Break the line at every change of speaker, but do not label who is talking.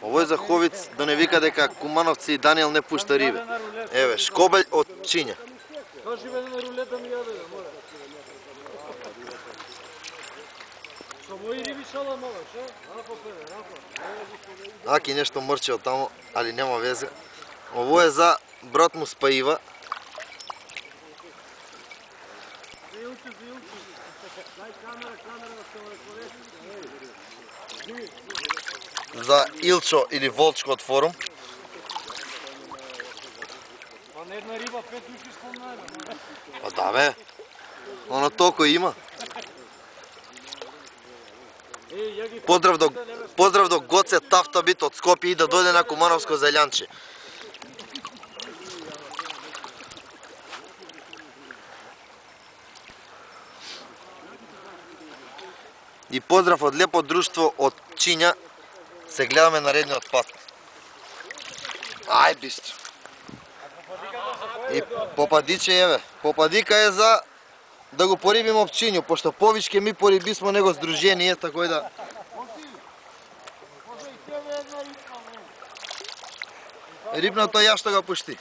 Овој за Ховиц да не вика дека Кумановци и Даниел не пушта риби. Еве, шкобелј од чинја.
Кажи бе на рулета ми јаде, моля. Со мои риби шала мала, ше? Рафа педе, рафа.
Аки нешто мрче од тамо, али нема везе. Ово е за брат му Спаива. За Илчо или Волчко од форум.
Па не една риба, 5 души спомнаеме.
Па да бе, оно толку има. Поздрав до Гоце Тафтабит од Скопје и да дојде на Кумановско зелјанче. И поздрав од лепо друштво од Чинја. Се гледаме наредниот пат. Ај бистро. И попадиче еве. Попадика е за да го порибиме об Чинју, пошто повичке ми порибисмо него здружение, тако и да... Рибното ја што го пушти.